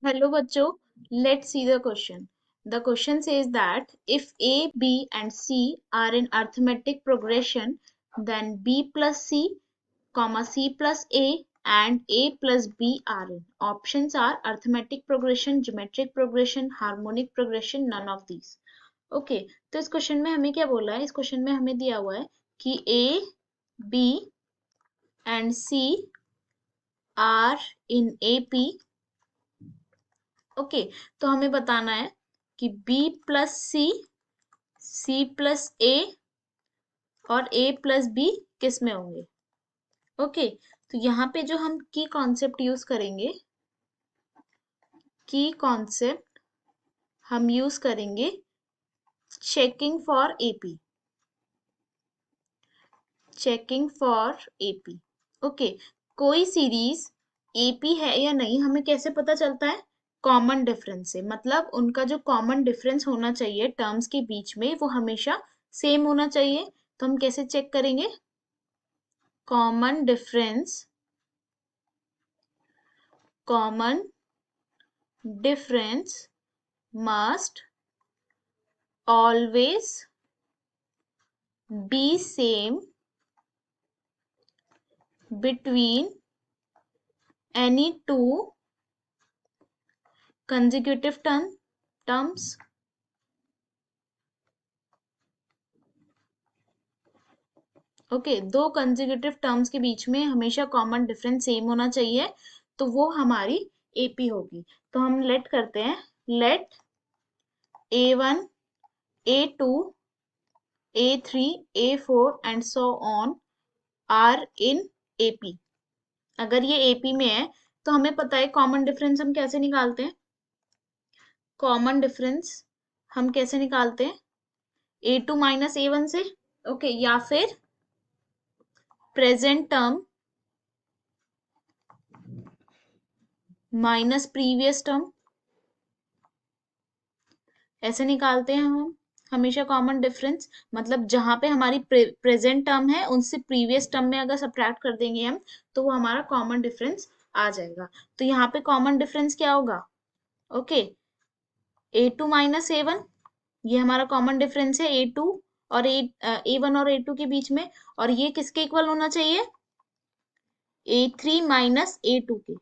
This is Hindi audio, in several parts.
Hello, bachcho. Let's see the question. The question says that if A, B, and C are in arithmetic progression, then B plus C, comma C plus A, and A plus B are in. Options are arithmetic progression, geometric progression, harmonic progression, none of these. Okay तो इस क्वेश्चन में हमें क्या बोला है? इस क्वेश्चन में हमें दिया हुआ है कि A, B and C are in AP. Okay तो हमें बताना है कि B plus C, C plus ए और A प्लस बी किस में होंगे. ओके तो यहाँ पे जो हम की कॉन्सेप्ट यूज करेंगे, की कॉन्सेप्ट हम यूज करेंगे checking for AP. Checking for AP. Okay कोई सीरीज एपी है या नहीं हमें कैसे पता चलता है? कॉमन डिफरेंस से. मतलब उनका जो कॉमन डिफरेंस होना चाहिए टर्म्स के बीच में वो हमेशा सेम होना चाहिए. तो हम कैसे चेक करेंगे? Common difference must always be same between any two consecutive terms. Okay दो कंसेक्यूटिव टर्म्स के बीच में हमेशा कॉमन डिफरेंस सेम होना चाहिए, तो वो हमारी एपी होगी. तो हम लेट करते हैं, let A1, A2, A3, A4 and so on are in A P. अगर ये एपी में है तो हमें पता है कॉमन डिफरेंस हम कैसे निकालते हैं. कॉमन डिफरेंस हम कैसे निकालते हैं? A2 माइनस A1 से. ओके या फिर present term minus previous term, ऐसे निकालते हैं हम हमेशा कॉमन डिफरेंस. मतलब जहां पे हमारी प्रेजेंट टर्म है उनसे प्रीवियस टर्म में अगर सब्ट्रैक्ट कर देंगे हम तो वो हमारा कॉमन डिफरेंस आ जाएगा. तो यहाँ पे कॉमन डिफरेंस क्या होगा? ओके A2 माइनस A1 ये हमारा कॉमन डिफरेंस है A2 और A1 और A2 के बीच में. और ये किसके इक्वल होना चाहिए? A3 माइनस A2 के.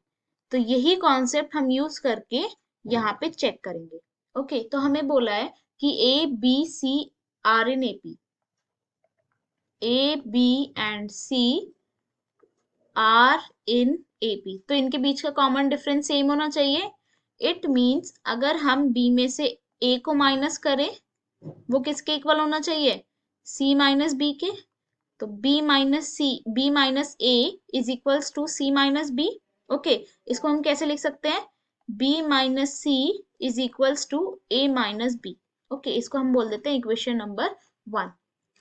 तो यही कॉन्सेप्ट हम यूज करके यहाँ पे चेक करेंगे. ओके तो हमें बोला है कि A B C are in A P. A B and C are in A P. तो इनके बीच का कॉमन डिफरेंस सेम होना चाहिए. इट मीन्स अगर हम बी में से ए को माइनस करें वो किसके इक्वल होना चाहिए? सी माइनस बी के. तो b minus C, b minus A is equals to C minus B. Okay इसको हम कैसे लिख सकते हैं? b minus C is equals to a minus B. Okay इसको हम बोल देते हैं इक्वेशन नंबर 1.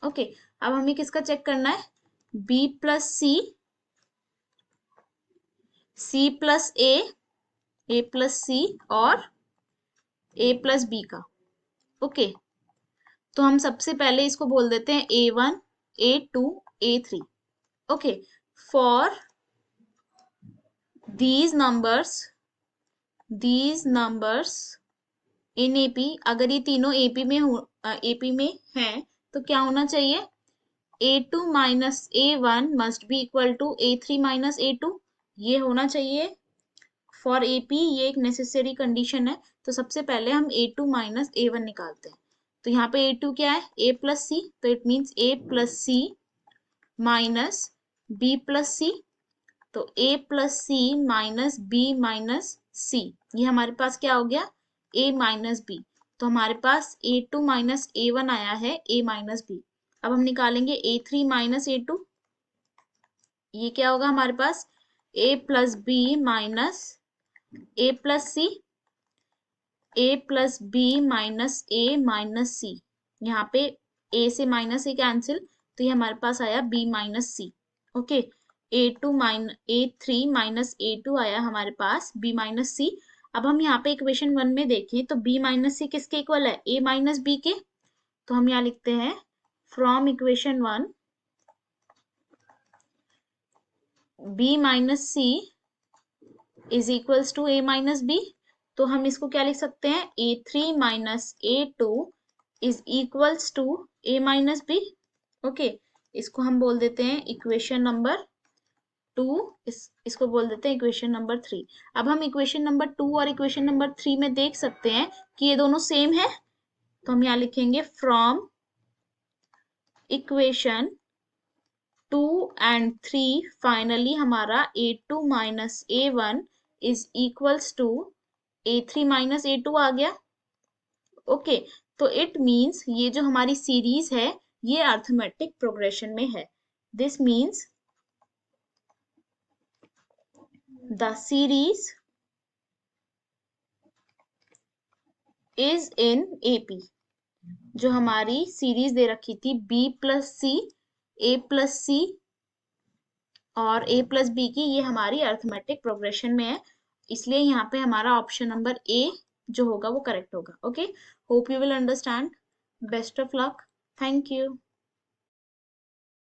ओके अब हमें किसका चेक करना है? b plus C, c plus a plus C और a प्लस बी का. ओके तो हम सबसे पहले इसको बोल देते हैं A1, A2, A3. Okay for these numbers in AP. अगर ये तीनों AP में AP में हैं तो क्या होना चाहिए? A2 minus A1 must be equal to A3 minus A2. ये होना चाहिए फॉर AP. ये एक नेसेसरी कंडीशन है. तो सबसे पहले हम A2 माइनस A1 निकालते हैं. तो यहाँ पे A2 क्या है? A plus C. तो it means A plus C minus B plus C. तो a plus C minus B minus C. ये हमारे पास क्या हो गया? a minus B. तो हमारे पास A2 माइनस A1 आया है a माइनस बी. अब हम निकालेंगे A3 माइनस A2. ये क्या होगा हमारे पास? a plus B minus a plus C, a plus B minus a minus C. यहाँ पे a से माइनस a कैंसिल. तो ये हमारे पास आया b माइनस सी. ओके A3 माइनस A2 आया हमारे पास b माइनस सी. अब हम यहाँ पे इक्वेशन 1 में देखें तो b माइनस सी किसके इक्वल है? a माइनस बी के. तो हम यहाँ लिखते हैं from equation 1 b minus C is equals to a minus B. तो हम इसको क्या लिख सकते हैं, A3 minus A2 is equals to A minus B। Okay, इसको हम बोल देते हैं इक्वेशन नंबर 2, इसको बोल देते हैं इक्वेशन नंबर 3। अब हम इक्वेशन नंबर 2 और इक्वेशन नंबर 3 में देख सकते हैं कि ये दोनों सेम है, तो हम यहाँ लिखेंगे फ्रॉम इक्वेशन 2 एंड 3 फाइनली हमारा A2 minus A1 is equals to A3 minus A2 आ गया। ओके, तो इट मीन्स ये जो हमारी सीरीज है ये अर्थमेटिक प्रोग्रेशन में है। This means the series is in AP। जो हमारी सीरीज दे रखी थी B plus C, A plus C और A प्लस बी की, ये हमारी अर्थमेटिक प्रोग्रेशन में है, इसलिए यहाँ पे हमारा ऑप्शन नंबर A जो होगा वो करेक्ट होगा। Okay, hope you will understand. Best of luck, thank you.